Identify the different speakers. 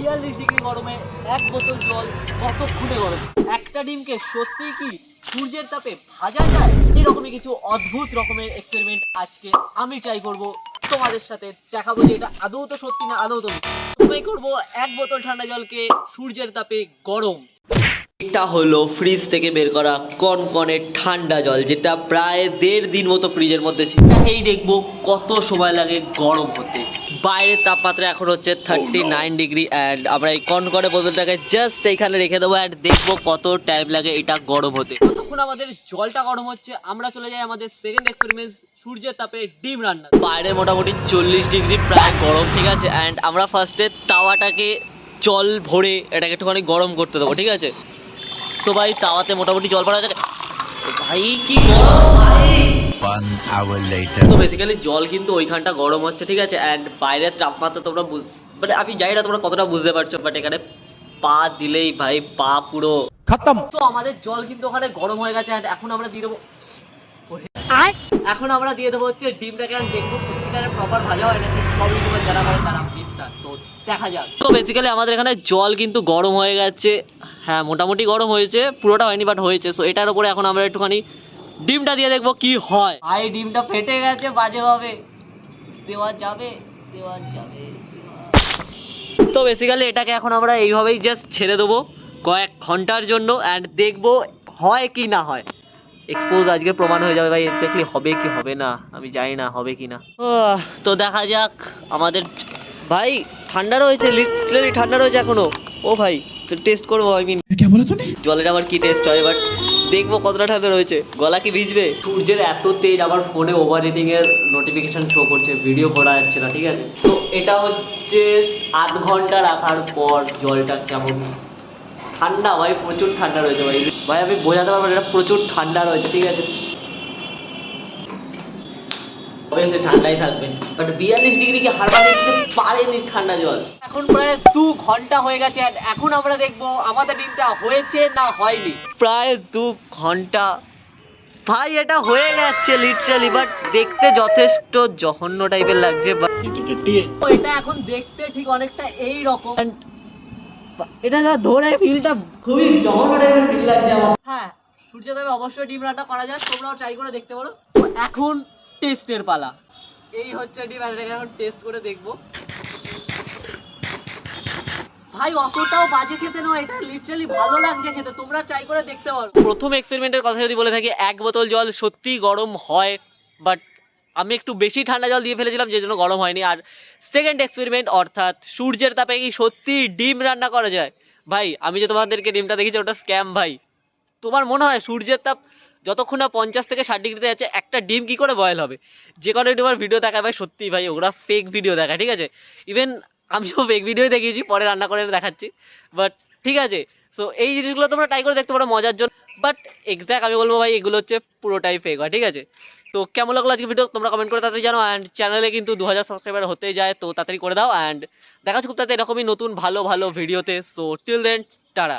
Speaker 1: 42 degree গরমে এক বোতল জল কতক্ষণে গরম? একটা ডিমকে সত্যিই কি সূর্যের তাপে ভাজা যায়? এরকমই কিছু অদ্ভুত রকমের এক্সপেরিমেন্ট আজকে আমি ট্রাই করব তোমাদের সাথে, দেখাবো যে এটা আদৌ তো সত্যি না আদৌ তো মিথ্যে। প্রথমেই করবো এক বোতল ঠান্ডা জলকে সূর্যের তাপে গরম। এটা হলো ফ্রিজ থেকে বের করা কনকনে ঠান্ডা জল, যেটা প্রায় 1.5 দিন মতো ফ্রিজের মধ্যে ছিল। এটাকেই দেখবো কত সময় লাগে গরম হতে। বাইরের তাপমাত্রা এখন হচ্ছে 39 ডিগ্রি অ্যান্ড আমরা এই কনকনে বোতলটাকে জাস্ট এইখানে রেখে দেবো অ্যান্ড দেখবো কত টাইম লাগে এটা গরম হতে। ততক্ষণ আমাদের জলটা গরম হচ্ছে, আমরা চলে যাই আমাদের সেকেন্ড এক্সপেরিমেন্ট, সূর্যের তাপে ডিম রান্না। বাইরে মোটামুটি 40 ডিগ্রি প্রায় গরম, ঠিক আছে। অ্যান্ড আমরা ফার্স্টে তাওয়াটাকে জল ভরে এটাকে একটুখানি গরম করতে দেবো, ঠিক আছে। তো ভাই তাওয়াতে মোটামুটি জল ভরা আছে। ভাই কি গরম ভাই।
Speaker 2: 1 hour later
Speaker 1: তো বেসিক্যালি জল কিন্তু ওইখানটা গরম হচ্ছে, ঠিক আছে। অ্যান্ড বাইরের তাপমাত্রা তোমরা মানে আমি জানি না তোমরা কতটা বুঝতে পারছো, বাট এখানে পা দিলেই ভাই পা পুরো খতম। তো আমাদের জল কিন্তু ওখানে গরম হয়ে গেছে অ্যান্ড এখন আমরা দিয়ে দেবো হচ্ছে ডিমটাকে। আমি দেখবো সত্যিকারের প্রপার ভাজা হয় নাকি সব ইউটিউবার যারা করে তারা মিথ্যা, তো দেখা যাক। তো বেসিক্যালি আমাদের এখানে জল কিন্তু গরম হয়ে গেছে, হ্যাঁ মোটামুটি গরম হয়েছে, পুরোটা হয়নি বাট হয়েছে। সো এটার উপরে এখন আমরা একটুখানি ডিমটা দিয়ে দেখবো কি হয়। ভাই ডিমটা ফেটে গেছে বাজেভাবে, দেওয়া যাবে। তো বেসিক্যালি এটাকে এখন আমরা এইভাবেই জাস্ট ছেড়ে দেবো কয়েক ঘন্টার জন্য অ্যান্ড দেখবো হয় কি না হয়। এক্সপোজ আজকে প্রমাণ হয়ে যাবে ভাই, এক্স্যাক্টলি হবে কি হবে না আমি জানি না, হবে কি না। তো দেখা যাক। আমাদের ভাই ঠান্ডা রয়েছে, লিটারালি ঠান্ডা রয়েছে এখনো। ও ভাই টেস্ট করবো, আই মিন জলের আবার কি টেস্ট হয়, বাট দেখবো কতটা ঠান্ডা রয়েছে, গলা কি ভিজবে। সূর্যের এত তেজ, আমার ফোনে ওভার রিডিং এর নোটিফিকেশন শো করছে, ভিডিও করা যাচ্ছে না, ঠিক আছে। তো এটা হচ্ছে 8 ঘন্টা রাখার পর জলটা কেমন ঠান্ডা। ভাই প্রচুর ঠান্ডা রয়েছে ভাই, ভাই আমি বোঝাতে পারবো না, এটা প্রচুর ঠান্ডা রয়েছে, ঠিক আছে। অবভিয়াসলি ঠান্ডাই থাকবে, বাট 42 ডিগ্রি কি হার মানিয়ে পারেনি ঠান্ডা জল। এখন প্রায় 2 ঘন্টা হয়ে গেছে আর এখন আমরা দেখবো আমাদের ডিমটা হয়েছে না হয়নি। প্রায় 2 ঘন্টা ভাই এটা হয়ে গেছে লিটারালি, বাট দেখতে যথেষ্ট জঘন্য টাইপের লাগছে। এটা এখন দেখতে ঠিক অনেকটা এই রকম, এটা যা ধরে ফিলটা খুবই জঘন্য টাইপের ফিল লাগছে আমার। হ্যাঁ সূর্য দেবে অবশ্যই ডিম রান্না করা যায়, তোমরাও ট্রাই করে দেখতে পারো। তো এখন টেস্টের পালা। এই হচ্ছে ডিম, এটাকে এখন টেস্ট করে দেখবো। ভাই অতটাও বাজে খেতে নয়, এটা লিটারালি ভালো লাগছে খেতে, তোমরা ট্রাই করে দেখতে পারো। প্রথম এক্সপেরিমেন্টের কথা যদি বলে থাকি, এক বোতল জল সত্যিই গরম হয়, বাট আমি একটু বেশি ঠান্ডা জল দিয়ে ফেলেছিলাম যে জন্য গরম হয়নি। আর সেকেন্ড এক্সপেরিমেন্ট অর্থাৎ সূর্যের তাপে কি সত্যি ডিম রান্না করা যায়? ভাই আমি যে তোমাদেরকে ডিমটা দেখেছি ওটা স্ক্যাম ভাই। তোমার মনে হয় সূর্যের তাপ যতক্ষণ না 50 থেকে 60 ডিগ্রিতে যাচ্ছে একটা ডিম কি করে বয়েল হবে? যে কোনো ইউটিউবার ভিডিও দেখায় ভাই সত্যিই ভাই ওরা ফেক ভিডিও দেখায়, ঠিক আছে। ইভেন আমিও ফেক ভিডিওই দেখিয়েছি, পরে রান্না করে দেখাচ্ছি, বাট ঠিক আছে। সো এই জিনিসগুলো তোমরা ট্রাই করে দেখতে পারো মজার জন্য, বাট এক্স্যাক্ট আমি বলবো ভাই এগুলো হচ্ছে পুরোটাই ফেক হয়, ঠিক আছে। তো কেমন লাগলো আজকে ভিডিও তোমরা কমেন্ট করে তাড়াতাড়ি জানো। অ্যান্ড চ্যানেলে কিন্তু 2000 সাবস্ক্রাইবার হতে যায়, তো তাড়াতাড়ি করে দাও। অ্যান্ড দেখা হচ্ছে খুব তাড়াতাড়ি এরকমই নতুন ভালো ভালো ভিডিওতে। So till then tata.